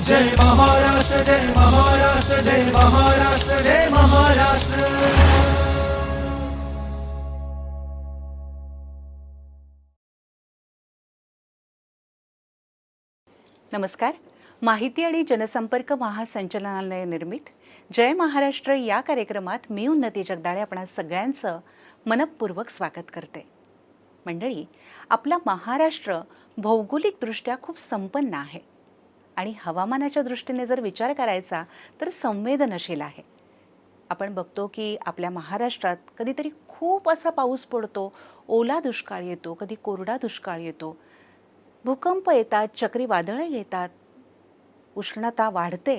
जय महाराष्ट्र जय महाराष्ट्र जय महाराष्ट्र जय महाराष्ट्र। नमस्कार. माहिती आणि जनसंपर्क महासंचालनालय निर्मित जय महाराष्ट्र या कार्यक्रमात मी उन्नती जगदाळे आपणा सगळ्यांचं मनपूर्वक स्वागत करते. मंडळी, आपला महाराष्ट्र भौगोलिकदृष्ट्या खूप संपन्न आहे आणि हवामानाच्या दृष्टीने जर विचार करायचा तर संवेदनशील आहे. आपण बघतो की आपल्या महाराष्ट्रात कधीतरी खूप असा पाऊस पडतो, ओला दुष्काळ येतो, कधी कोरडा दुष्काळ येतो, भूकंप येतात, चक्रीवादळं येतात, उष्णता वाढते.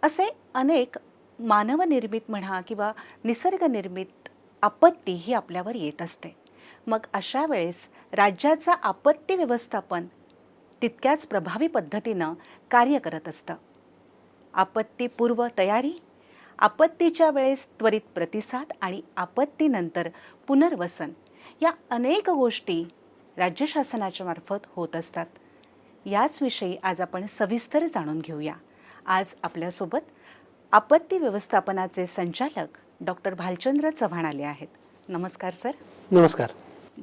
असे अनेक मानवनिर्मित म्हणा किंवा निसर्गनिर्मित आपत्ती ही आपल्यावर येत असते. मग अशा वेळेस राज्याचं आपत्ती व्यवस्थापन तितक्याच प्रभावी पद्धतीनं कार्य करत असतं. आपत्तीपूर्व तयारी, आपत्तीच्या वेळेस त्वरित प्रतिसाद आणि आपत्तीनंतर पुनर्वसन या अनेक गोष्टी राज्य शासनाच्या मार्फत होत असतात. याच विषयी आज आपण सविस्तर जाणून घेऊया. आज आपल्यासोबत आपत्ती व्यवस्थापनाचे संचालक डॉक्टर भालचंद्र चव्हाण आले आहेत. नमस्कार सर. नमस्कार.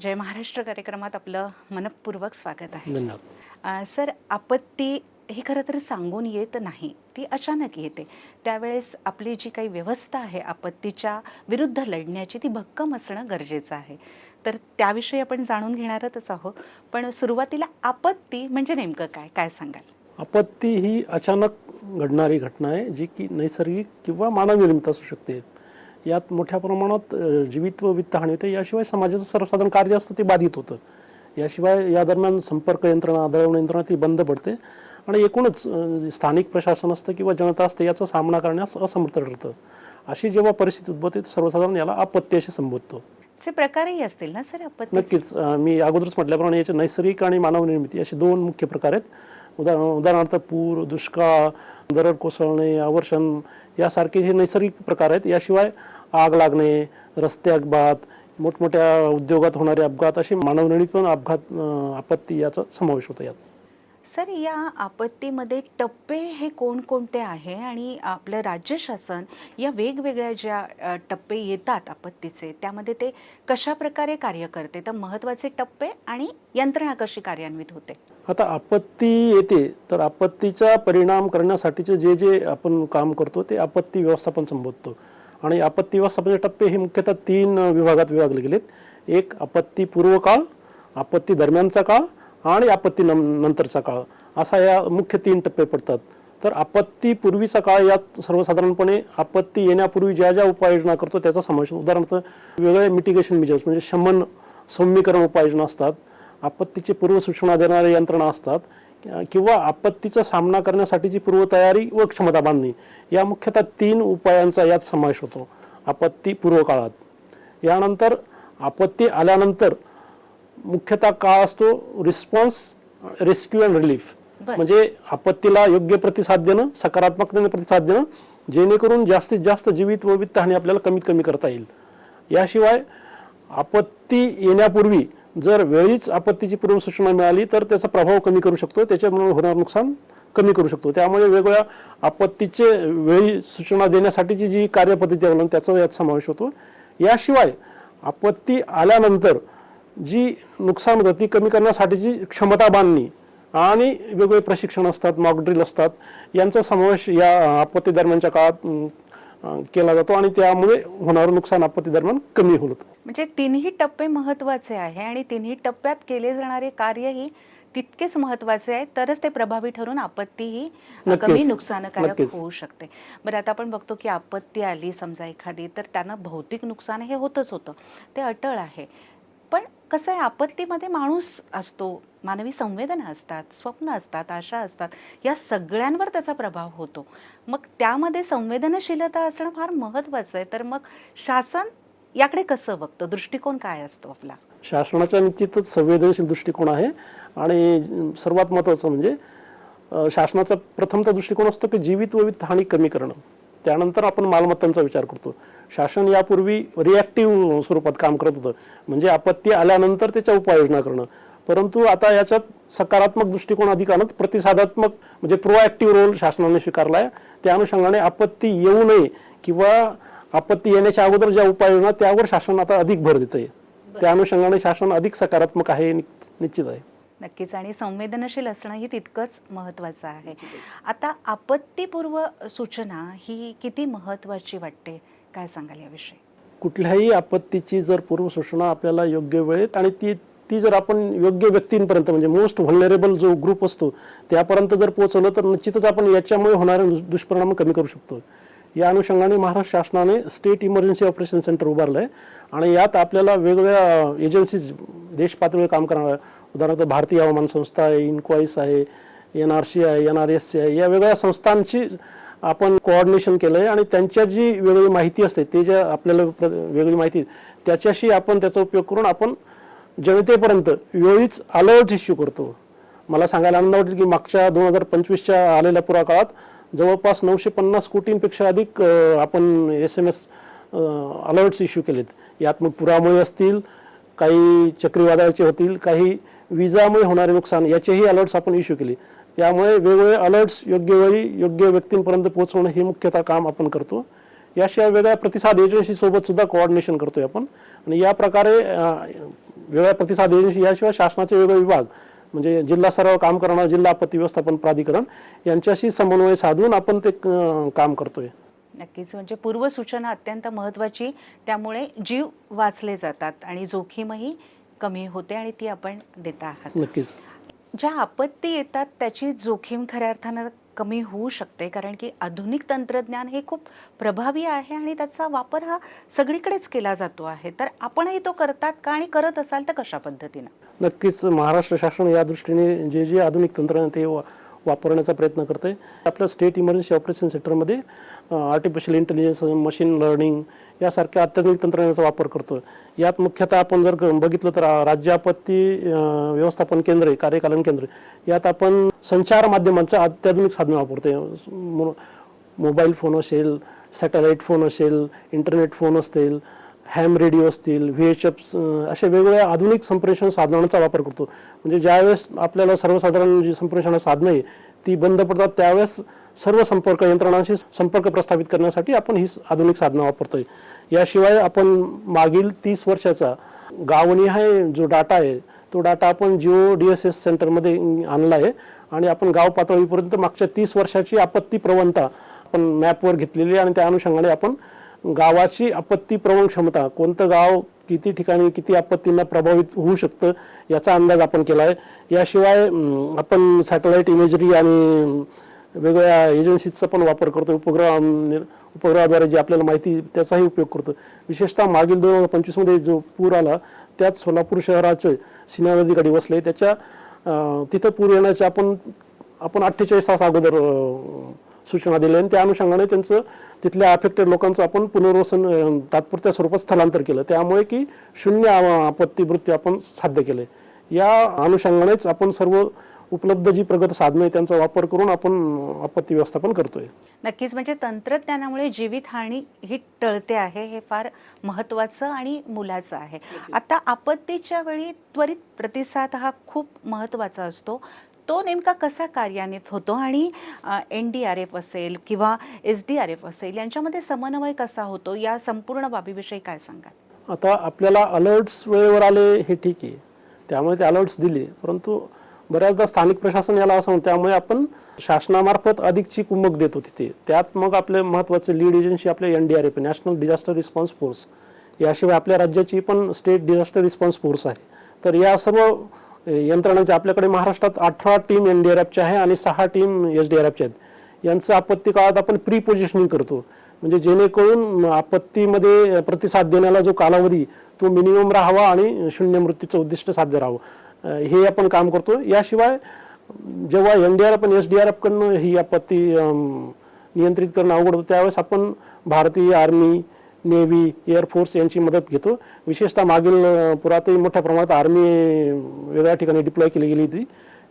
जय महाराष्ट्र कार्यक्रमात आपलं मनपूर्वक स्वागत आहे. धन्यवाद. सर, आपत्ती ही खरं तर सांगून येत नाही, ती अचानक येते. त्यावेळेस आपली जी काही व्यवस्था आहे आपत्तीच्या विरुद्ध लढण्याची ती भक्कम असणं गरजेचं आहे. तर त्याविषयी आपण जाणून घेणारच आहोत. पण सुरुवातीला आपत्ती म्हणजे नेमकं काय, काय सांगाल? आपत्ती ही अचानक घडणारी घटना आहे जी की नैसर्गिक किंवा मानवनिर्मित असू शकते. यात मोठ्या प्रमाणात जीवित व वित्तहानी होते. याशिवाय समाजाचं सर्वसाधारण कार्य असतं ते बाधित होतं. याशिवाय या दरम्यान संपर्क यंत्रणा, दळवण यंत्रणा ती बंद पडते आणि एकूणच स्थानिक प्रशासन असतं किंवा जनता असते याचा सामना करण्यास असमर्थ ठरतं. अशी जेव्हा परिस्थिती उद्भवते सर्वसाधारण याला आपत्ती असे संबोधतो. चे प्रकारही असतील ना सर आपत्ती? नक्कीच. मी अगोदरच म्हटल्याप्रमाणे याचे नैसर्गिक आणि मानवनिर्मिती असे दोन मुख्य प्रकार आहेत. उदाहरणार्थ पूर, दुष्काळ, दरड कोसळणे, अवर्षण यासारखे हे नैसर्गिक प्रकार आहेत. याशिवाय आग लागणे, रस्ते अपघात, मोठमोठ्या उद्योगात होणारे अपघात असे मानवनिर्मित पण अपघात आपत्ती याचा समावेश होतो यात. सर, या आपत्तीमध्ये टप्पे हे कोणकोणते आहे आणि आपलं राज्य शासन या वेगवेगळ्या ज्या टप्पे येतात आपत्तीचे त्यामध्ये ते कशा प्रकारे कार्य करते? तर महत्त्वाचे टप्पे आणि यंत्रणा कशी कार्यान्वित होते? आता आपत्ती येते तर आपत्तीचा परिणाम करण्यासाठीचे जे जे आपण काम करतो ते आपत्ती व्यवस्थापन संबोधतो. आणि आपत्ती व्यवस्थापनाचे टप्पे हे मुख्यतः 3 विभागात विभागले गेलेत. एक आपत्ती पूर्व काळ, आपत्ती दरम्यानचा काळ आणि आपत्ती नंतरचा काळ असा या मुख्य 3 टप्पे पडतात. तर आपत्ती पूर्वीचा काळ यात सर्वसाधारणपणे आपत्ती येण्यापूर्वी ज्या ज्या उपाययोजना करतो त्याचा समावेश. उदाहरणार्थ वेगवेगळे मिटिगेशन मेजर्स म्हणजे शमन सौम्यीकरण उपाययोजना असतात, आपत्तीची पूर्वसूचना देणाऱ्या यंत्रणा असतात किंवा आपत्तीचा सामना करण्यासाठीची पूर्वतयारी व क्षमता बांधणी या मुख्यतः 3 उपायांचा यात समावेश होतो आपत्ती पूर्व काळात. यानंतर आपत्ती आल्यानंतर मुख्यतः काळ असतो रिस्पॉन्स, रेस्क्यू अँड रिलीफ. म्हणजे आपत्तीला योग्य प्रतिसाद देणं, सकारात्मकतेने प्रतिसाद देणं जेणेकरून जास्तीत जास्त जीवित व वित्तहानी आपल्याला कमीत कमी करता येईल. याशिवाय आपत्ती येण्यापूर्वी जर वेळीच आपत्तीची पूर्वसूचना मिळाली तर त्याचा प्रभाव कमी करू शकतो, त्याच्यामुळे होणारं नुकसान कमी करू शकतो. त्यामुळे वेगवेगळ्या आपत्तीचे वेळी सूचना देण्यासाठीची जी कार्यपद्धती अवलंबून त्याचा यात समावेश होतो. याशिवाय आपत्ती आल्यानंतर जी नुकसान होतं ती कमी करण्यासाठीची क्षमता बांधणी आणि वेगवेगळे प्रशिक्षण असतात, मॉक ड्रिल असतात, यांचा समावेश या आपत्ती दरम्यानच्या काळात केला जातो आणि त्यामुळे होणारं नुकसान आपत्ती दरम्यान कमी होतं. म्हणजे 3ही टप्पे महत्त्वाचे आहे आणि 3ही टप्प्यात केले जाणारे कार्यही तितकेच महत्त्वाचे आहे, तरच ते प्रभावी ठरून आपत्ती ही कमी नुकसानकारक होऊ शकते. बरं, आता आपण बघतो की आपत्ती आली समजा एखादी तर त्यांना भौतिक नुकसान हे होतच होतं, ते अटळ आहे. पण कसं आहे, आपत्तीमध्ये माणूस असतो, मानवी संवेदना असतात, स्वप्न असतात, आशा असतात, या सगळ्यांवर त्याचा प्रभाव होतो. मग त्यामध्ये संवेदनशीलता असणं फार महत्त्वाचं आहे. तर मग शासन याकडे कसं बघतं, दृष्टिकोन काय असतो आपला? शासनाचा निश्चितच संवेदनशील दृष्टिकोन आहे आणि सर्वात महत्त्वाचं म्हणजे शासनाचा प्रथमचा दृष्टिकोन असतो की जीवित व वित्तहानी कमी करणं. त्यानंतर आपण मालमत्तांचा विचार करतो. शासन यापूर्वी रिॲक्टिव्ह स्वरूपात काम करत होतं, म्हणजे आपत्ती आल्यानंतर त्याच्या उपाययोजना करणं. परंतु आता याच्यात सकारात्मक दृष्टिकोन अधिक आणत प्रतिसादात्मक म्हणजे प्रोॲक्टिव्ह रोल शासनाने स्वीकारला आहे. त्या अनुषंगाने आपत्ती येऊ नये किंवा आपत्ती येण्याच्या अगोदर ज्या उपाययोजना त्यावर शासन आता अधिक भर देत आहे. त्या अनुषंगाने शासन अधिक सकारात्मक आहे, निश्चित आहे. नक्कीच, आणि संवेदनशील असणंही तितकंच महत्त्वाचं आहे. आता आपत्तीपूर्व सूचना ही किती महत्त्वाची वाटते, काय सांगाल याविषयी? कुठल्याही आपत्तीची जर पूर्वसूचना आपल्याला योग्य वेळेत आणि ती जर आपण योग्य व्यक्तींपर्यंत म्हणजे मोस्ट व्हलनरेबल जो ग्रुप असतो त्यापर्यंत जर पोहोचवलं तर निश्चितच आपण याच्यामुळे होणारे दुष्परिणाम कमी करू शकतो. या अनुषंगाने महाराष्ट्र शासनाने स्टेट इमर्जन्सी ऑपरेशन सेंटर उभारलं आहे आणि यात आपल्याला वेगवेगळ्या एजन्सीज देश पातळीवर काम करणार, उदाहरणार्थ भारतीय हवामान संस्था आहे, इन्क्वाईस आहे, NRC आहे, NRSC आहे, या वेगवेगळ्या संस्थांची आपण कोऑर्डिनेशन केलं आहे आणि त्यांच्या जी वेगळी माहिती असते ते ज्या आपल्याला वेगळी माहिती त्याच्याशी आपण त्याचा उपयोग करून आपण जनतेपर्यंत वेळीच अलर्ट इश्यू करतो. मला सांगायला आनंद वाटेल की मागच्या 2025च्या आलेल्या पुराकाळात जवळपास 950 कोटींपेक्षा अधिक आपण SMS अलर्ट्स इश्यू केलेत. यात मग पुरामुळे असतील, काही चक्रीवादळाचे होतील, काही विजामुळे होणारे नुकसान याचेही अलर्ट्स आपण इश्यू केले. त्यामुळे वेगवेगळे अलर्ट्स योग्य वेळी योग्य व्यक्तींपर्यंत पोहोचवणं हे मुख्यतः काम आपण करतो. याशिवाय वेगळ्या प्रतिसाद एजन्सी सोबत सुद्धा कोऑर्डिनेशन करतोय आपण आणि या प्रकारे वेगळ्या प्रतिसाद एजन्सी याशिवाय शासनाचे वेगळे विभाग म्हणजे जिल्हा स्तरावर काम करणारं जिल्हा आपत्ती व्यवस्थापन प्राधिकरण यांच्याशी समन्वय साधून आपण ते काम करतोय. नक्कीच, म्हणजे पूर्वसूचना अत्यंत महत्त्वाची, त्यामुळे जीव वाचले जातात आणि जोखीमही कमी होते आणि ती आपण देत आहात. नक्कीच, ज्या आपत्ती येतात त्याची जोखीम खऱ्या अर्थानं कमी होऊ शकते, कारण की आधुनिक तंत्रज्ञान हे खूप प्रभावी आहे आणि त्याचा वापर हा सगळीकडेच केला जातो आहे. तर आपणही तो करतात का आणि करत असाल तर कशा पद्धतीनं? नक्कीच महाराष्ट्र शासन या दृष्टीने जे आधुनिक तंत्रज्ञान ते वापरण्याचा प्रयत्न करते. आपल्या स्टेट इमर्जन्सी ऑपरेशन सेंटरमध्ये आर्टिफिशियल इंटेलिजन्स, मशीन लर्निंग यासारख्या अत्याधुनिक तंत्रज्ञानाचा वापर करतो. यात मुख्यतः आपण जर बघितलं तर राज्य आपत्ती व्यवस्थापन केंद्र, कार्यकालन केंद्र यात आपण संचार माध्यमांचं अत्याधुनिक साधनं वापरतो. मोबाईल फोन असेल, सॅटेलाईट फोन असेल, इंटरनेट फोन असतील, हॅम रेडिओ असतील, VHF अशा वेगवेगळ्या आधुनिक संप्रेषण साधनांचा वापर करतो. म्हणजे ज्यावेळेस आपल्याला सर्वसाधारण जी संप्रेषण साधनं आहे ती बंद पडतात त्यावेळेस सर्व संपर्क यंत्रणांशी संपर्क प्रस्थापित करण्यासाठी आपण ही आधुनिक साधनं वापरतोय. याशिवाय आपण मागील 30 वर्षाचा गावनिहाय जो डाटा आहे तो डाटा आपण जिओ DSS सेंटरमध्ये आणला आहे आणि आपण गाव पातळीपर्यंत मागच्या 30 वर्षाची आपत्ती प्रवणता आपण मॅपवर घेतलेली आहे आणि त्या अनुषंगाने आपण गावाची आपत्ती प्रवण क्षमता, कोणतं गाव किती ठिकाणी किती आपत्तींना प्रभावित होऊ शकतं याचा अंदाज आपण केला आहे. याशिवाय आपण सॅटेलाईट इमेजरी आणि वेगवेगळ्या एजन्सीजचा पण वापर करतो. उपग्रहाद्वारे जी आपल्याला माहिती त्याचाही उपयोग करतो. विशेषतः मागील 2025मध्ये जो पूर आला त्यात सोलापूर शहराचे सीना नदीकाठी वसले त्याच्या तिथं पूर येण्याच्या आपण 48 तास अगोदर सूचना दिल्या आणि त्या अनुषंगाने त्यांचं तिथल्या अफेक्टेड लोकांचं आपण पुनर्वसन तात्पुरत्या स्वरूपात स्थलांतर केलं. त्यामुळे की 0 आपत्ती मृत्यू आपण साध्य केले. या अनुषंगानेच आपण सर्व उपलब्ध जी प्रगत साधनं आहे त्यांचा वापर करून आपण आपत्ती व्यवस्थापन करतोय. नक्कीच, म्हणजे तंत्रज्ञानामुळे जीवितहानी ही टळते आहे, हे फार महत्त्वाचं आणि मुलाचं आहे. आता आपत्तीच्या वेळी त्वरित प्रतिसाद हा खूप महत्त्वाचा असतो. तो नेमका कसा कार्यान्वित होतो आणि NDRF असेल किंवा SDRF असेल यांच्यामध्ये समन्वय कसा होतो, या संपूर्ण बाबीविषयी काय सांगाल? आता आपल्याला अलर्ट्स वेळेवर आले हे ठीक आहे, त्यामुळे ते अलर्ट्स दिले, परंतु बऱ्याचदा स्थानिक प्रशासन याला असं म्हणतं, त्यामुळे आपण शासनामार्फत अधिकची कुमक देतो तिथे. त्यात मग आपले महत्त्वाचे लीड एजन्सी आपले NDRF national disaster response force, याशिवाय आपल्या राज्याची पण स्टेट डिझास्टर रिस्पॉन्स फोर्स आहे. तर या सर्व यंत्रणांच्या आपल्याकडे महाराष्ट्रात 18 टीम NDRFच्या आहे आणि 6 टीम SDRFच्या आहेत. यांचं आपत्ती काळात आपण प्री पोझिशनिंग करतो, म्हणजे जेणेकरून आपत्तीमध्ये प्रतिसाद देण्याला जो कालावधी तो मिनिमम राहावा आणि 0 मृत्यूचं उद्दिष्ट साध्य राहावं, हे आपण काम करतो. याशिवाय जेव्हा NDRF आणि SDRF कडनं ही आपत्ती नियंत्रित करणं अवघड होतं त्यावेळेस आपण भारतीय आर्मी, नेव्ही, एअरफोर्स यांची मदत घेतो. विशेषतः मागील पुरातही मोठ्या प्रमाणात आर्मी वेगळ्या ठिकाणी डिप्लॉय केली गेली होती.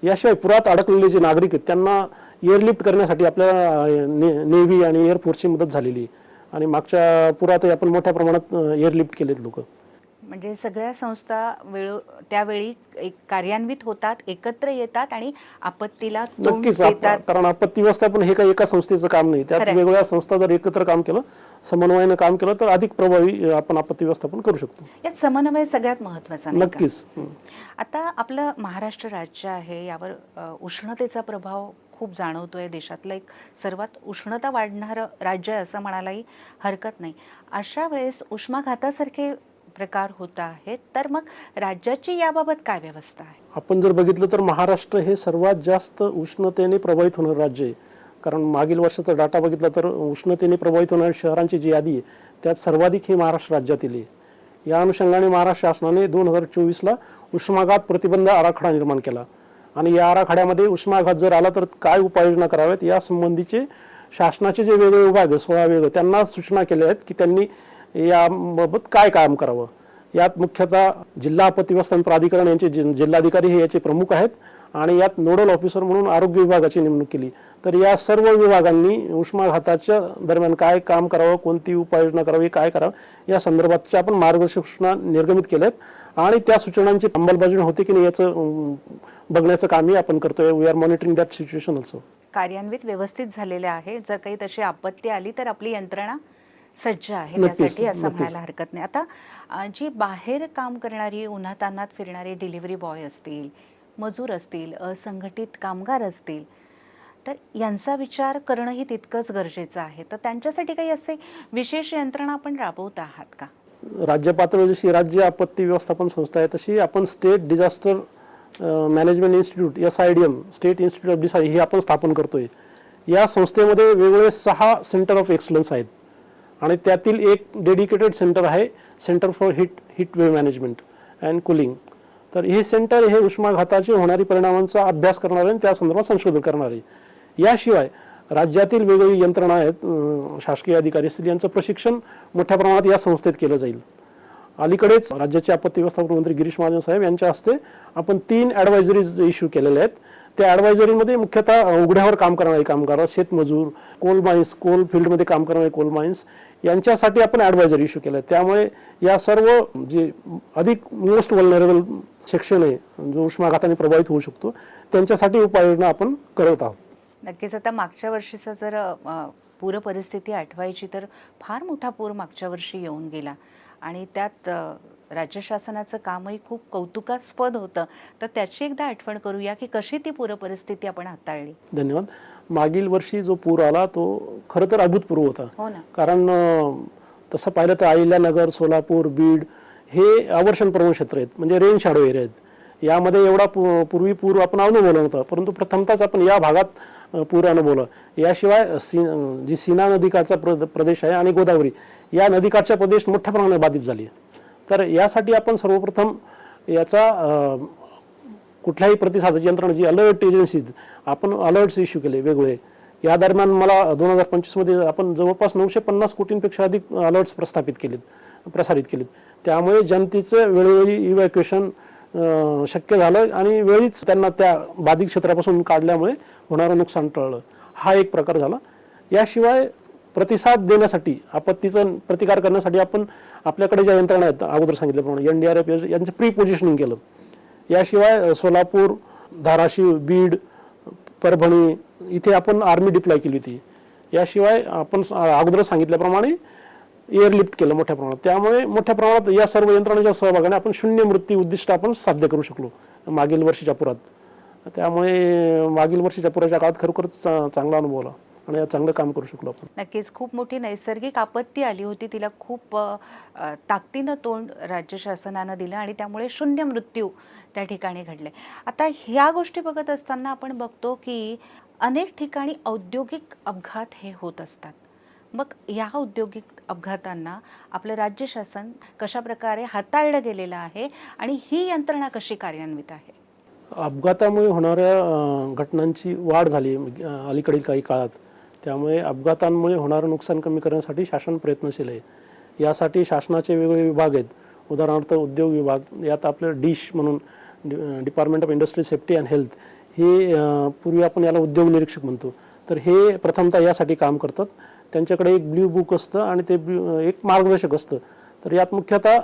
याशिवाय पुरात अडकलेले जे नागरिक आहेत त्यांना एअरलिफ्ट करण्यासाठी आपल्याला नेव्ही आणि एअरफोर्सची मदत झालेली आणि मागच्या पुरातही आपण मोठ्या प्रमाणात एअरलिफ्ट केलेत लोक. म्हणजे सगळ्या संस्था त्यावेळी एक कार्यान्वित होतात, एकत्र येतात आणि आपत्तीला तोंड नक्कीच देतात. कारण आपत्ती व्यवस्थापन हे काही एका संस्थेचं काम नाही, त्यात वेगवेगळ्या संस्था जर एकत्र काम केलं, समन्वयाने काम केलं तर अधिक प्रभावी आपण आपत्ती व्यवस्थापन करू शकतो. यात समन्वय सगळ्यात महत्त्वाचा नाही का? नक्कीच. आता आपलं महाराष्ट्र राज्य आहे, यावर उष्णतेचा प्रभाव खूप जाणवतोय. देशातलं एक सर्वात उष्णता वाढणारं राज्य आहे असं म्हणायलाही हरकत नाही. अशा वेळेस उष्माघातासारखे प्रकार होत आहेत, तर मग राज्याची याबाबत काय व्यवस्था आहे? आपण जर बघितलं तर महाराष्ट्र हे सर्वात जास्त उष्णतेने प्रभावित होणारं राज्य आहे. कारण मागील वर्षाचा डाटा बघितला तर उष्णतेने प्रभावित होणाऱ्या शहरांची जी यादी आहे त्यात सर्वाधिक ही महाराष्ट्र राज्यातील आहे. या अनुषंगाने महाराष्ट्र शासनाने 2024ला उष्माघात प्रतिबंध आराखडा निर्माण केला आणि या आराखड्यामध्ये उष्माघात जर आला तर काय उपाययोजना कराव्यात या संबंधीचे शासनाचे जे वेगवेगळे विभाग 16 वेगळे त्यांना सूचना केल्या आहेत की त्यांनी याबाबत काय काम करावं. यात मुख्यतः जिल्हा आपत्ती व्यवस्थापन प्राधिकरण यांचे जिल्हाधिकारी हे याचे प्रमुख आहेत आणि यात नोडल ऑफिसर म्हणून आरोग्य विभागाची नेमणूक केली. तर या सर्व विभागांनी उष्माघाताच्या दरम्यान काय काम करावं, कोणती उपाययोजना करावी, काय करावं या संदर्भातच्या आपण मार्गदर्शक सूचना निर्गमित केल्यात आणि त्या सूचनांची अंमलबजावणी होते की नाही याचं बघण्याचं कामही आपण करतोय. We are monitoring that situation also. कार्यान्वित व्यवस्थित झालेले आहे. जर काही तशी आपत्ती आली तर आपली यंत्रणा सज्ज आहे नक्कीच, त्यासाठी असं नक्कीच. म्हणायला हरकत नाही. आता जी बाहेर काम करणारी उन्हातान्हात फिरणारे डिलिव्हरी बॉय असतील, मजूर असतील, असंघटित कामगार असतील, तर यांचा विचार करणंही तितकंच गरजेचं आहे. तर त्यांच्यासाठी काही असे विशेष यंत्रणा आपण राबवत आहात का? राज्य पातळीवर जशी राज्य आपत्ती व्यवस्थापन संस्था आहे तशी आपण state disaster management institute SIDM state institute of disaster हे आपण स्थापन करतोय. या संस्थेमध्ये वेगवेगळे 6 सेंटर ऑफ एक्सलन्स आहेत आणि त्यातील एक डेडिकेटेड सेंटर आहे centre for heat wave management and cooling. तर हे सेंटर हे उष्माघाताचे होणारी परिणामांचा अभ्यास करणार आहे आणि त्या संदर्भात संशोधन करणार आहे. याशिवाय राज्यातील वेगवेगळी यंत्रणा आहेत, शासकीय अधिकारी असतील, यांचं प्रशिक्षण मोठ्या प्रमाणात या संस्थेत केलं जाईल. अलीकडेच राज्याचे आपत्ती व्यवस्थापन मंत्री गिरीश महाजन साहेब यांच्या हस्ते आपण 3 ॲडवायझरीज इश्यू केलेल्या आहेत. त्या ॲडवायझरीमध्ये मुख्यतः उघड्यावर काम करणारे कामगार, शेतमजूर, कोल माइन्स, कोल फील्डमध्ये काम करणारे कोल माइन्स यांच्यासाठी आपण ॲडवायझरी इश्यू केलं आहे. त्यामुळे या सर्व जे अधिक मोस्ट वल्नरेबल सेक्शन आहे जो उष्माघाताने प्रभावित होऊ शकतो त्यांच्यासाठी उपाययोजना आपण करत आहोत. नक्कीच. आता मागच्या वर्षीचा जर पूर परिस्थिती आठवायची तर फार मोठा पूर मागच्या वर्षी येऊन गेला आणि त्यात राज्य शासनाचं कामही खूप कौतुकास्पद होतं. तर त्याची एकदा आठवण करूया की कशी ती पूर परिस्थिती आपण हाताळली. धन्यवाद. मागील वर्षी जो पूर आला तो खरं तर अभूतपूर्व होता. हो ना. कारण तसं पाहिलं तर अहिल्यानगर, सोलापूर, बीड हे आवर्षण प्रवण क्षेत्र आहेत, म्हणजे रेन शॅडो एरिया आहेत. यामध्ये एवढा पूर्वी पूर आपण अनुभवला नव्हता, परंतु प्रथमतःच आपण या भागात पूर अनुभवलं. याशिवाय जी सीना नदीकाठचा प्रदेश आहे आणि गोदावरी या नदीकाठचा प्रदेश मोठ्या प्रमाणात बाधित झाली. तर यासाठी आपण सर्वप्रथम याचा कुठल्याही प्रतिसादाची यंत्रणा जी अलर्ट एजन्सी आपण अलर्ट्स इश्यू केले वेगवेगळे. या दरम्यान मला 2025मध्ये आपण जवळपास 950 कोटींपेक्षा अधिक अलर्ट्स प्रसारित केलेत. त्यामुळे जनतेचं वेळोवेळी इव्हॅक्युएशन शक्य झालं आणि वेळीच त्यांना त्या बाधित क्षेत्रापासून काढल्यामुळे होणारं नुकसान टळलं. हा एक प्रकार झाला. याशिवाय प्रतिसाद देण्यासाठी, आपत्तीचा प्रतिकार करण्यासाठी आपण आपल्याकडे ज्या यंत्रणा आहेत अगोदर सांगितल्याप्रमाणे NDRF यांचं प्री पोझिशनिंग केलं. याशिवाय सोलापूर, धाराशिव, बीड, परभणी इथे आपण आर्मी डिप्लॉय केली होती. याशिवाय आपण अगोदर सांगितल्याप्रमाणे एअरलिफ्ट केलं मोठ्या प्रमाणात. त्यामुळे मोठ्या प्रमाणात या सर्व यंत्रणांच्या सहभागाने आपण 0 मृत्यू उद्दिष्ट आपण साध्य करू शकलो मागील वर्षीच्या पुरात. त्यामुळे मागील वर्षीच्या पुराच्या काळात खरोखरच चांगला अनुभव आला आणि चांगलं काम करू शकलो आपण. नक्कीच. खूप मोठी नैसर्गिक आपत्ती आली होती, तिला खूप ताकदीनं तोंड राज्य शासनानं दिलं आणि त्यामुळे 0 मृत्यू त्या ठिकाणी घडले. आता ह्या गोष्टी बघत असताना आपण बघतो की अनेक ठिकाणी औद्योगिक अपघात हे होत असतात. मग या औद्योगिक अपघातांना आपलं राज्य शासन कशा प्रकारे हाताळलं गेलेलं आहे आणि ही यंत्रणा कशी कार्यान्वित आहे? अपघातामुळे होणाऱ्या घटनांची वाढ झाली अलीकडील काही काळात. त्यामुळे अपघातांमुळे होणारं नुकसान कमी करण्यासाठी शासन प्रयत्नशील आहे. यासाठी शासनाचे वेगवेगळे विभाग आहेत. उदाहरणार्थ उद्योग विभाग, यात आपलं डिश म्हणून department of industry safety and health हे पूर्वी आपण याला उद्योग निरीक्षक म्हणतो. तर हे प्रथमतः यासाठी काम करतात. त्यांच्याकडे एक ब्ल्यू बुक असतं आणि ते एक मार्गदर्शक असतं. तर यात मुख्यतः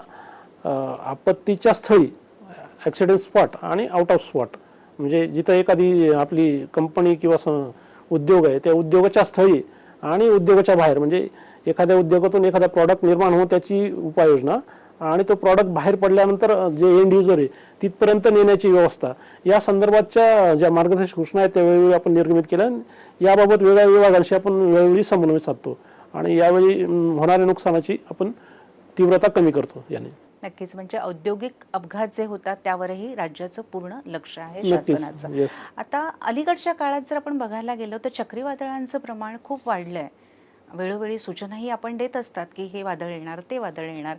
आपत्तीच्या स्थळी ॲक्सिडेंट स्पॉट आणि आउट ऑफ स्पॉट, म्हणजे जिथं एखादी आपली कंपनी किंवा उद्योग आहे त्या उद्योगाच्या स्थळी आणि उद्योगाच्या बाहेर, म्हणजे एखाद्या उद्योगातून एखादा प्रॉडक्ट निर्माण होऊन त्याची उपाययोजना आणि तो प्रॉडक्ट बाहेर पडल्यानंतर जे एंड युजर आहे तिथपर्यंत नेण्याची व्यवस्था, या संदर्भातच्या ज्या मार्गदर्शक सूचना आहेत त्या वेळोवेळी आपण निर्गमित केल्या. याबाबत वेगळ्या विभागांशी आपण वेळोवेळी समन्वय साधतो आणि यावेळी होणाऱ्या नुकसानाची आपण तीव्रता कमी करतो. याने नक्कीच, म्हणजे औद्योगिक अपघात जे होतात त्यावरही राज्याचं पूर्ण लक्ष आहे नक्कीच. शासनाचं. Yes. आता अलीकडच्या काळात जर आपण बघायला गेलो तर चक्रीवादळांचं प्रमाण खूप वाढलं आहे. वेळोवेळी सूचनाही आपण देत असतात की हे वादळ येणार, ते वादळ येणार.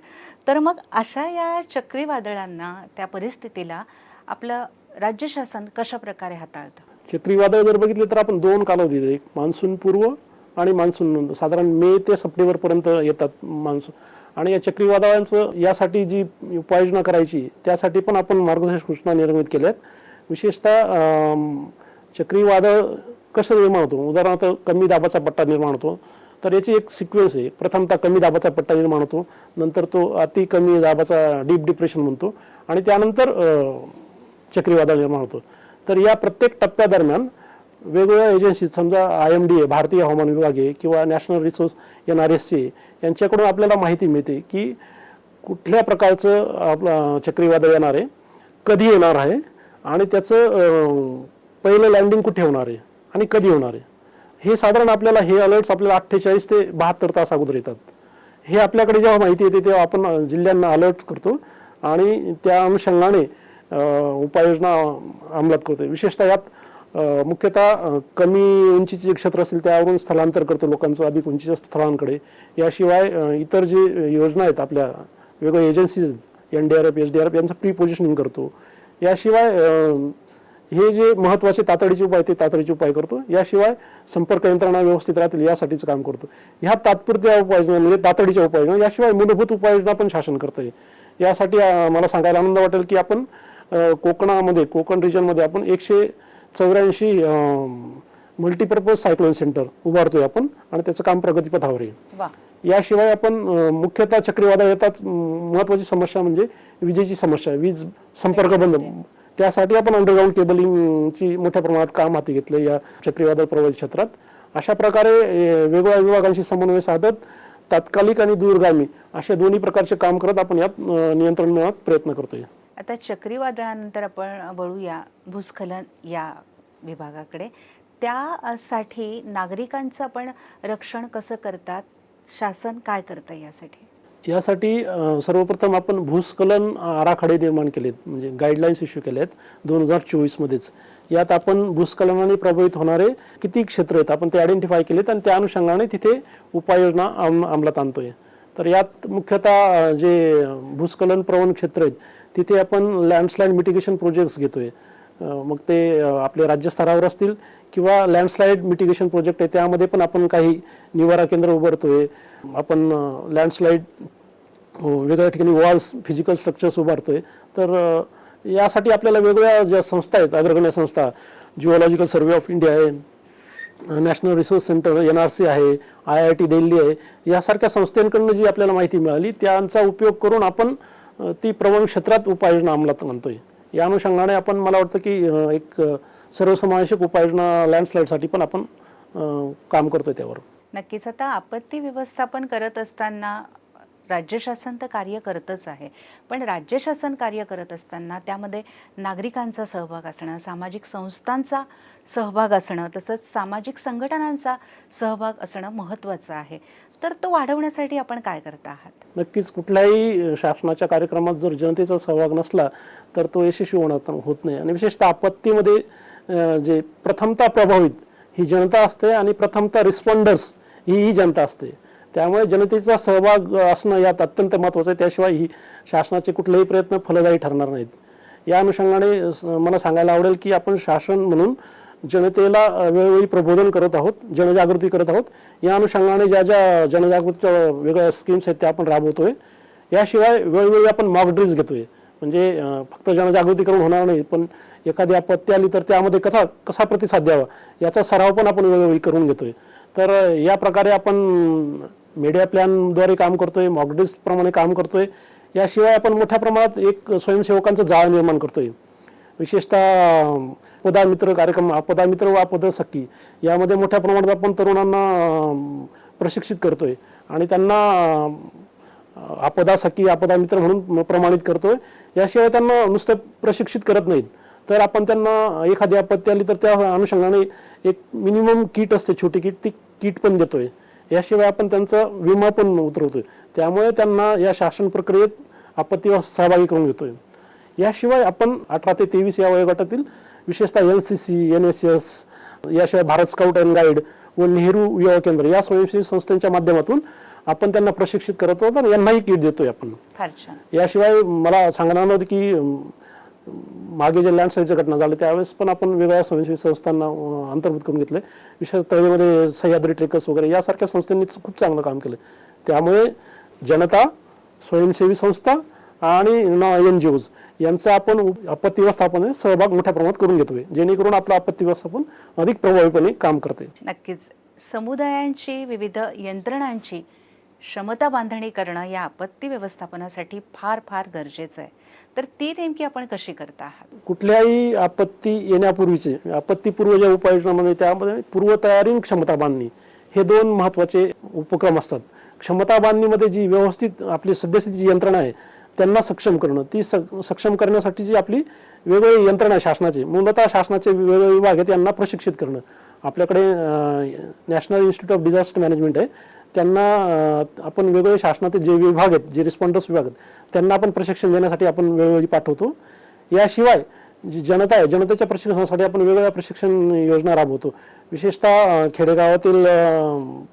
तर मग अशा या चक्रीवादळांना, त्या परिस्थितीला आपलं राज्य शासन कशा प्रकारे हाताळतं? चक्रीवादळ जर बघितले तर आपण 2 कालावधी, एक मान्सून पूर्व आणि मान्सून नंतर, साधारण मे ते सप्टेंबरपर्यंत येतात मान्सून. आणि या चक्रीवादळांचं यासाठी जी उपाययोजना करायची त्यासाठी पण आपण मार्गदर्शक सूचना निर्गमित केल्या आहेत. विशेषतः चक्रीवादळ कसं निर्माण होतो, उदाहरणार्थ कमी दाबाचा पट्टा निर्माण होतो, तर याची एक सिक्वेन्स आहे. प्रथमतः कमी दाबाचा पट्टा निर्माण होतो, नंतर तो अति कमी दाबाचा डीप डिप्रेशन म्हणतो आणि त्यानंतर चक्रीवादळ निर्माण होतो. तर या प्रत्येक टप्प्यादरम्यान वेगवेगळ्या एजन्सी, समजा IMD आहे, भारतीय हवामान विभाग आहे, किंवा नॅशनल रिसोर्स NRSC यांच्याकडून आपल्याला माहिती मिळते की कुठल्या प्रकारचं आपलं चक्रीवादळ येणार आहे, कधी येणार आहे आणि त्याचं पहिलं लँडिंग कुठे होणार आहे आणि कधी होणार आहे. हे साधारण आपल्याला हे अलर्ट्स आपल्याला 48 ते 72 तास अगोदर येतात. हे आपल्याकडे जेव्हा माहिती येते तेव्हा आपण जिल्ह्यांना अलर्ट करतो आणि त्या अनुषंगाने उपाययोजना अंमलात करतो. विशेषतः यात मुख्यतः कमी उंचीचे जे क्षेत्र असतील त्यावरून स्थलांतर करतो लोकांचं अधिक उंचीच्या स्थळांकडे. याशिवाय इतर जे योजना आहेत आपल्या वेगवेगळ्या एजन्सीज, NDRF, SDRF यांचं प्री पोझिशनिंग करतो. याशिवाय हे जे महत्त्वाचे तातडीचे उपाय ते तातडीचे उपाय करतो. याशिवाय संपर्क यंत्रणा व्यवस्थित राहतील यासाठीचं काम करतो. ह्या तात्पुरत्या उपाययोजना म्हणजे तातडीच्या उपाययोजना, याशिवाय मूलभूत उपाययोजना पण शासन करते. यासाठी मला सांगायला आनंद वाटेल की आपण कोकणामध्ये, कोकण रिजनमध्ये आपण 184 मल्टीपर्पज सायक्लोन सेंटर उभारतोय आपण आणि त्याचं काम प्रगतीपथावर आहे. याशिवाय आपण मुख्यतः चक्रीवादळ येतात महत्त्वाची समस्या म्हणजे विजेची समस्या, वीज संपर्क बंद. त्यासाठी आपण अंडरग्राऊंड केबलिंगची मोठ्या प्रमाणात काम हाती घेतले या चक्रीवादळ प्रभावित क्षेत्रात. अशा प्रकारे वेगवेगळ्या विभागांशी समन्वय साधत तात्कालिक आणि दूरगामी अशा दोन्ही प्रकारचे काम करत आपण यात नियंत्रण मिळवण्यात प्रयत्न करतोय. आता चक्रीवादळानंतर आपण वळूया भूस्खलन या विभागाकडे. त्यासाठी नागरिकांचं आपण रक्षण कसं करतात, शासन काय करतं यासाठी? यासाठी सर्वप्रथम आपण भूस्खलन आराखडे निर्माण केलेत, म्हणजे गाईडलाईन्स इश्यू केले आहेत 2024 मध्येच. यात आपण भूस्खलनाने प्रभावित होणारे किती क्षेत्र आहेत आपण ते आयडेंटिफाय केलेत आणि त्या अनुषंगाने तिथे उपाययोजना अंमलात आणतोय. तर यात मुख्यतः जे भूस्खलन प्रवण क्षेत्र आहेत तिथे आपण लँडस्लाईड मिटिगेशन प्रोजेक्ट्स घेतोय. मग ते आपले राज्यस्तरावर असतील किंवा लँडस्लाईड मिटिगेशन प्रोजेक्ट आहे त्यामध्ये पण आपण काही निवारा केंद्र उभारतोय. आपण लँडस्लाईड वेगवेगळ्या ठिकाणी वॉल्स, फिजिकल स्ट्रक्चर्स उभारतोय. तर यासाठी आपल्याला वेगवेगळ्या ज्या संस्था आहेत, अग्रगण्य संस्था, जिओलॉजिकल सर्व्हे ऑफ इंडिया आहे, नॅशनल रिसोर्स सेंटर NRC आहे, IIT दिल्ली आहे, यासारख्या संस्थांकडून जी आपल्याला माहिती मिळाली त्यांचा उपयोग करून आपण ती प्रवण क्षेत्रात उपाययोजना अंमलात आणतोय. या अनुषंगाने आपण, मला वाटतं की एक सर्वसमावेशक उपाययोजना लँडस्लाईडसाठी पण आपण काम करतोय त्यावर. नक्कीच. आता आपत्ती व्यवस्थापन करत असताना राज्य शासन तर कार्य करतच आहे, पण राज्य शासन कार्य करत असताना त्यामध्ये नागरिकांचा सहभाग असणं, सामाजिक संस्थांचा सहभाग असणं, तसंच सामाजिक संघटनांचा सहभाग असणं महत्त्वाचं आहे. तर तो वाढवण्यासाठी आपण काय करत आहात? नक्कीच, कुठल्याही शासनाच्या कार्यक्रमात जर जनतेचा सहभाग नसला तर तो यशस्वी होत नाही. आणि विशेषतः आपत्तीमध्ये जे प्रथमतः प्रभावित ही जनता असते आणि प्रथमतः रिस्पॉन्डर्स ही जनता असते. त्यामुळे जनतेचा सहभाग असणं यात अत्यंत महत्त्वाचं आहे. त्याशिवाय ही शासनाचे कुठलेही प्रयत्न फलदायी ठरणार नाहीत. या अनुषंगाने मला सांगायला आवडेल की आपण शासन म्हणून जनतेला वेळोवेळी प्रबोधन करत आहोत, जनजागृती करत आहोत. या अनुषंगाने ज्या ज्या जनजागृतीच्या वेगळ्या स्कीम्स आहेत त्या आपण राबवतोय. याशिवाय वेळोवेळी आपण मॉक ड्रिल्स घेतोय, म्हणजे फक्त जनजागृती करून होणार नाही, पण एखादी आपत्ती आली तर त्यामध्ये कसा प्रतिसाद द्यावा याचा सराव पण आपण वेळोवेळी करून घेतोय. तर या प्रकारे आपण मीडिया प्लॅनद्वारे काम करतोय, मॉक ड्रिल्स प्रमाणे काम करतोय. याशिवाय आपण मोठ्या प्रमाणात एक स्वयंसेवकांचं जाळं निर्माण करतोय. विशेषतः आपदा मित्र कार्यक्रम, आपदा मित्र व आपदा सखी यामध्ये मोठ्या प्रमाणात आपण तरुणांना प्रशिक्षित करतोय आणि त्यांना आपदा सखी, आपदा मित्र म्हणून प्रमाणित करतोय. याशिवाय त्यांना नुसतं प्रशिक्षित करत नाहीत, तर आपण त्यांना एखादी आपत्ती आली तर त्या अनुषंगाने एक मिनिमम किट असते, छोटी किट, ती किट पण देतोय. याशिवाय आपण त्यांचा विमा पण उतरवतोय. त्यामुळे त्यांना या शासन प्रक्रियेत आपत्तीवर सहभागी करून घेतोय. याशिवाय आपण 18 ते 23 या वयोगटातील विशेषतः NCC, NSS, याशिवाय भारत स्काउट अँड गाईड व नेहरू युवा केंद्र या स्वयंसेवी संस्थांच्या माध्यमातून आपण त्यांना प्रशिक्षित करत आहोत आणि यांनाही किट देतोय आपण. याशिवाय मला सांगणार नव्हतं की मागे जे लँडस्लाईडच्या घटना झाल्या त्यावेळेस पण आपण वेगळ्या स्वयंसेवी संस्थांना अंतर्भूत करून घेतले. विशेषतः तळेमध्ये सह्याद्री ट्रेकर्स वगैरे यासारख्या संस्थांनी खूप चांगलं काम केलं. त्यामुळे जनता, स्वयंसेवी संस्था आणि NGOs यांचा आपण आपत्ती व्यवस्थापन सहभाग मोठ्या प्रमाणात करून घेतोय, जेणेकरून आपलं आपत्ती व्यवस्थापन अधिक प्रभावीपणे काम करते. नक्कीच समुदायांची, विविध यंत्रणांची क्षमता बांधणी करणं या आपत्ती व्यवस्थापनासाठी फार फार गरजेचं आहे. तर ती नेमकी आपण कशी करता आहात? कुठल्याही आपत्ती येण्यापूर्वीचे आपत्तीपूर्व ज्या उपाययोजनामध्ये त्यामध्ये पूर्वतयारी, क्षमता बांधणी हे 2 महत्त्वाचे उपक्रम असतात. क्षमता बांधणीमध्ये जी व्यवस्थित आपली सद्यस्थितीची यंत्रणा आहे त्यांना सक्षम करणं, ती सक्षम करण्यासाठी जी आपली वेगवेगळी यंत्रणा आहे शासनाची, मूलतः शासनाचे वेगवेगळे विभाग आहेत यांना प्रशिक्षित करणं. आपल्याकडे national institute of disaster management आहे, त्यांना आपण वेगवेगळे शासनातील जे विभाग आहेत, जे रिस्पॉन्डर्स विभाग आहेत त्यांना आपण प्रशिक्षण देण्यासाठी आपण वेळोवेळी पाठवतो. याशिवाय जी जनता आहे, जनतेच्या प्रशिक्षणासाठी आपण वेगवेगळ्या प्रशिक्षण योजना राबवतो. विशेषतः खेडेगावातील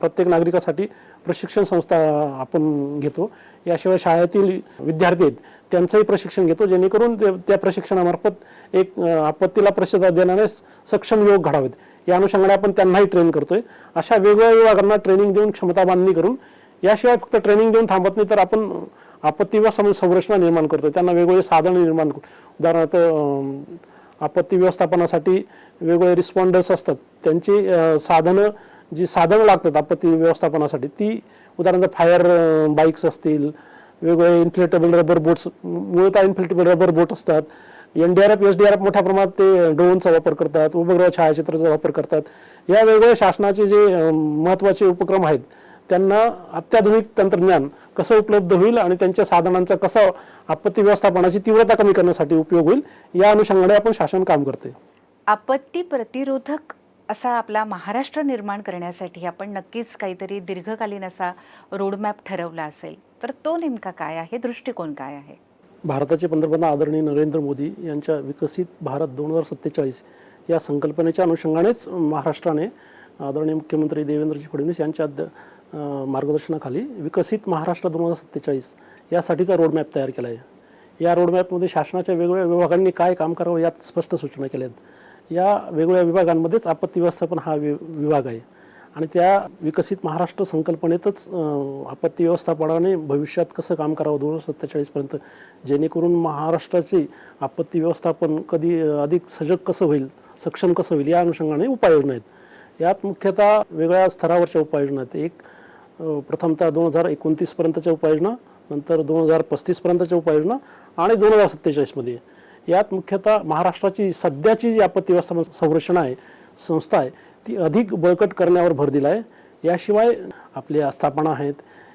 प्रत्येक नागरिकासाठी प्रशिक्षण संस्था आपण घेतो. याशिवाय शाळेतील विद्यार्थी आहेत त्यांचंही प्रशिक्षण घेतो, जेणेकरून त्या प्रशिक्षणामार्फत एक आपत्तीला प्रतिसाद देणारे सक्षम युवक घडावेत या अनुषंगाने आपण त्यांनाही ट्रेन करतोय. अशा वेगवेगळ्या विभागांना ट्रेनिंग देऊन क्षमता बांधणी करून, याशिवाय फक्त ट्रेनिंग देऊन थांबत नाही तर आपण आपत्ती व्यवस्थापन संरचना निर्माण करतोय, त्यांना वेगवेगळे साधन निर्माण करू. उदाहरणार्थ आपत्ती व्यवस्थापनासाठी वेगवेगळे रिस्पॉन्डर्स असतात, त्यांची साधनं लागतात आपत्ती व्यवस्थापनासाठी, ती उदाहरणार्थ फायर बाईक्स असतील, वेगवेगळे इन्फ्लेटेबल रबर बोट्स, मूळतः इन्फ्लेटेबल रबर बोट असतात. NDRF, SDRF मोठ्या प्रमाणात ते ड्रोनचा वापर करतात, उपग्रह छायाचित्राचा वापर करतात. या वेगवेगळ्या शासनाचे जे महत्त्वाचे उपक्रम आहेत त्यांना अत्याधुनिक तंत्रज्ञान कसं उपलब्ध होईल आणि त्यांच्या साधनांचा कसा आपत्ती व्यवस्थापनाची तीव्रता कमी करण्यासाठी उपयोग होईल या अनुषंगाने आपण शासन काम करते. आपत्ती प्रतिरोधक असा आपला महाराष्ट्र निर्माण करण्यासाठी आपण नक्कीच काहीतरी दीर्घकालीन असा रोडमॅप ठरवला असेल, तर तो नेमका काय आहे, दृष्टिकोन काय आहे? भारताचे पंतप्रधान आदरणीय नरेंद्र मोदी यांच्या विकसित भारत 2047 या संकल्पनेच्या अनुषंगानेच महाराष्ट्राने आदरणीय मुख्यमंत्री देवेंद्रजी फडणवीस यांच्या मार्गदर्शनाखाली विकसित महाराष्ट्र 2047 यासाठीचा रोडमॅप तयार केला आहे. या रोडमॅपमध्ये शासनाच्या वेगवेगळ्या विभागांनी काय काम करावं यात स्पष्ट सूचना केल्या आहेत. या वेगवेगळ्या विभागांमध्येच आपत्ती व्यवस्थापन हा विभाग आहे आणि त्या विकसित महाराष्ट्र संकल्पनेतच आपत्ती व्यवस्थापनाने भविष्यात कसं काम करावं 2047 पर्यंत, जेणेकरून महाराष्ट्राचे आपत्ती व्यवस्थापन कधी अधिक सजग कसं होईल, सक्षम कसं होईल या अनुषंगाने उपाययोजना आहेत. यात मुख्यतः वेगळ्या स्तरावरच्या उपाययोजना आहेत. एक प्रथमतः 2029 पर्यंतच्या उपाययोजना, नंतर 2035 पर्यंतच्या उपाययोजना आणि 2047 मध्ये. यात मुख्यतः महाराष्ट्राची सध्याची जी आपत्ती व्यवस्थापन संस्था आहे ती अधिक बळकट करण्यावर भर दिला आहे. याशिवाय आपल्या स्थापना आहेत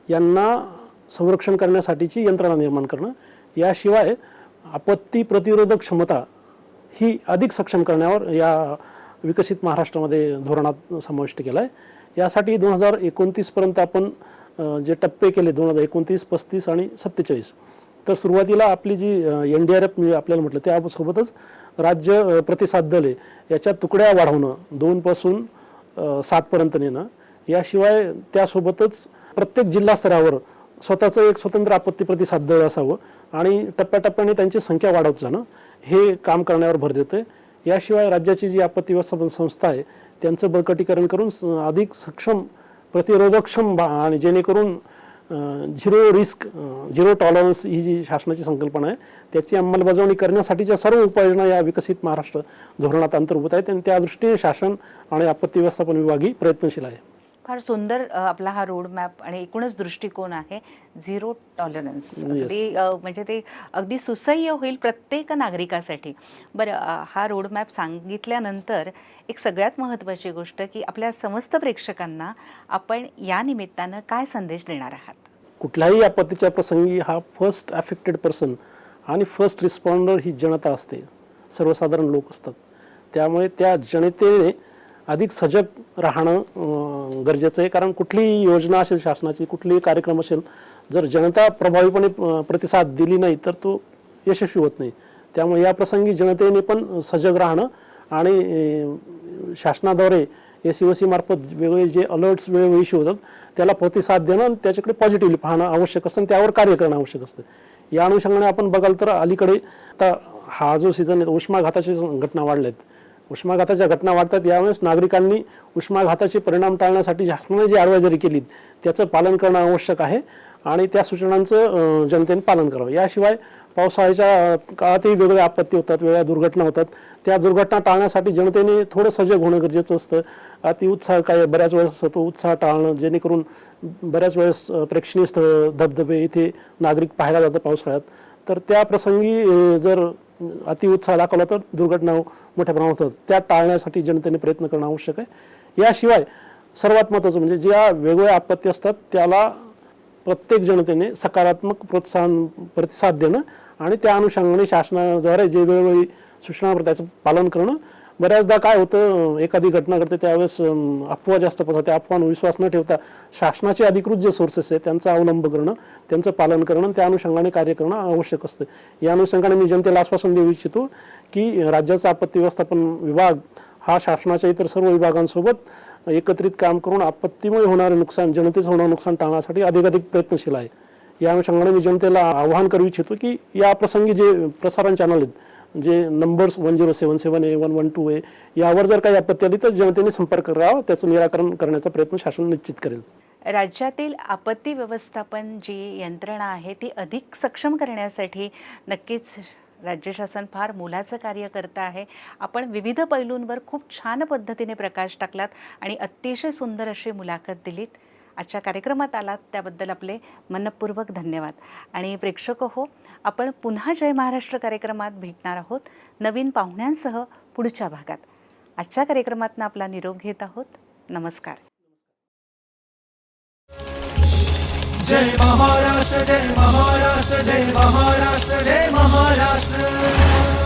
यांना संरक्षण करण्यासाठीची यंत्रणा निर्माण करणं, याशिवाय आपत्ती प्रतिरोधक क्षमता ही अधिक सक्षम करण्यावर या विकसित महाराष्ट्रामध्ये धोरणात समाविष्ट केला आहे. यासाठी 2029 पर्यंत आपण जे टप्पे केले 2029, 35 आणि 47, तर सुरुवातीला आपली जी NDRF मी आपल्याला म्हटलं त्यासोबतच राज्य प्रतिसाद दल आहे याच्या तुकड्या वाढवणं, 2 पासून 7 पर्यंत नेणं, याशिवाय त्यासोबतच प्रत्येक जिल्हा स्तरावर स्वतःचं एक स्वतंत्र आपत्ती प्रतिसाद दल असावं आणि टप्प्याटप्प्याने त्यांची संख्या वाढवत जाणं हे काम करण्यावर भर देते. याशिवाय राज्याची जी आपत्ती व्यवस्थापन संस्था आहे त्यांचं बळकटीकरण करून अधिक सक्षम, प्रतिरोधकक्षम आणि जेणेकरून झिरो रिस्क, झिरो टॉलरन्स ही जी शासनाची संकल्पना आहे त्याची अंमलबजावणी करण्यासाठीच्या सर्व उपाययोजना या विकसित महाराष्ट्र धोरणात अंतर्भूत आहेत आणि त्या दृष्टीने शासन आणि आपत्ती व्यवस्थापन विभागही प्रयत्नशील आहे. फार सुंदर आपला हा रोड मॅप आणि एकूणच दृष्टिकोन आहे. झिरो टॉलरन्स, अगदी म्हणजे ते अगदी सुसह्य होईल प्रत्येक नागरिकासाठी. बरं, हा रोड मॅप सांगितल्यानंतर एक सगळ्यात महत्त्वाची गोष्ट की आपल्या समस्त प्रेक्षकांना आपण या निमित्तानं काय संदेश देणार आहात? कुठल्याही आपत्तीच्या प्रसंगी हा फर्स्ट अफेक्टेड पर्सन आणि फर्स्ट रिस्पॉन्डर ही जनता असते, सर्वसाधारण लोक असतात. त्यामुळे त्या जनतेने अधिक सजग राहणं गरजेचं आहे. कारण कुठलीही योजना असेल शासनाची, कुठलीही कार्यक्रम असेल, जर जनता प्रभावीपणे प्रतिसाद दिली नाही तर तो यशस्वी होत नाही. त्यामुळे या प्रसंगी जनतेने पण सजग राहणं आणि शासनाद्वारे SEOC मार्फत वेगवेगळे जे अलर्ट्स वेळोवेळी इश्यू होतात त्याला प्रतिसाद देणं आणि त्याच्याकडे पॉझिटिव्हली पाहणं आवश्यक असतं आणि त्यावर कार्य करणं आवश्यक असतं. या अनुषंगाने आपण बघाल तर अलीकडे आता हा जो सीझन आहे, उष्माघाताची घटना वाढल्या आहेत. उष्माघाताच्या घटना वाढतात, यावेळेस नागरिकांनी उष्माघाताचे परिणाम टाळण्यासाठी शासनाने जी ॲडवायझरी केली त्याचं पालन करणं आवश्यक आहे आणि त्या सूचनांचं जनतेने पालन करावं. याशिवाय पावसाळ्याच्या काळातही वेगवेगळ्या आपत्ती होतात, वेगळ्या दुर्घटना होतात. त्या दुर्घटना टाळण्यासाठी जनतेने थोडं सजग होणं गरजेचं असतं. अतिउत्साह काय बऱ्याच वेळेस असतो, तो उत्साह टाळणं, जेणेकरून बऱ्याच वेळेस प्रेक्षणीय स्थळं, धबधबे इथे नागरिक पाहायला जातात पावसाळ्यात. तर त्या प्रसंगी जर अतिउत्साह दाखवला तर दुर्घटना मोठ्या प्रमाणात होतात. त्या टाळण्यासाठी जनतेने प्रयत्न करणं आवश्यक आहे. याशिवाय सर्वात महत्त्वाचं म्हणजे ज्या वेगवेगळ्या आपत्ती असतात त्याला प्रत्येक जनतेने सकारात्मक प्रतिसाद देणं आणि त्या अनुषंगाने शासनाद्वारे जे वेगवेगळी सूचना त्याचं पालन करणं. बऱ्याचदा काय होतं, एखादी घटना घडते त्यावेळेस अफवा जास्त पसरतात. त्या अफवांवर विश्वास न ठेवता शासनाचे अधिकृत जे सोर्सेस आहेत त्यांचा अवलंब करणं, त्यांचं पालन करणं, त्या अनुषंगाने कार्य करणं आवश्यक असतं. या अनुषंगाने मी जनतेला आश्वासन देऊ इच्छितो की राज्याचा आपत्ती व्यवस्थापन विभाग हा शासनाच्या इतर सर्व विभागांसोबत एकत्रित काम करून आपत्तीमुळे होणारे नुकसान, जनतेचं होणारं नुकसान टाळण्यासाठी अधिकाधिक प्रयत्नशील आहे. या अनुषंगाने मी जनतेला आवाहन करू इच्छितो की या प्रसंगी जे प्रसारण चॅनल आहेत, जे नंबर्स 1077 आहे, 112 आहे, यावर जर काही आपत्ती आली तर जनतेने संपर्क करावा, त्याचं निराकरण करण्याचा प्रयत्न शासन निश्चित करेल. राज्यातील आपत्ती व्यवस्थापन जी यंत्रणा आहे ती अधिक सक्षम करण्यासाठी नक्कीच राज्य शासन फार मोलाचं कार्य करतं आहे. आपण विविध पैलूंवर खूप छान पद्धतीने प्रकाश टाकलात आणि अतिशय सुंदर अशी मुलाखत दिलीत. आजच्या कार्यक्रमात आलात त्याबद्दल आपले मनपूर्वक धन्यवाद. आणि प्रेक्षक हो, आपण पुन्हा जय महाराष्ट्र कार्यक्रमात भेटणार आहोत नवीन पाहुण्यांसह पुढच्या भागात. आजच्या कार्यक्रमातनं आपला निरोप घेत आहोत. नमस्कार. जय महाराष्ट्र, जय महाराष्ट्र, जय महाराष्ट्र, जय महाराष्ट्र.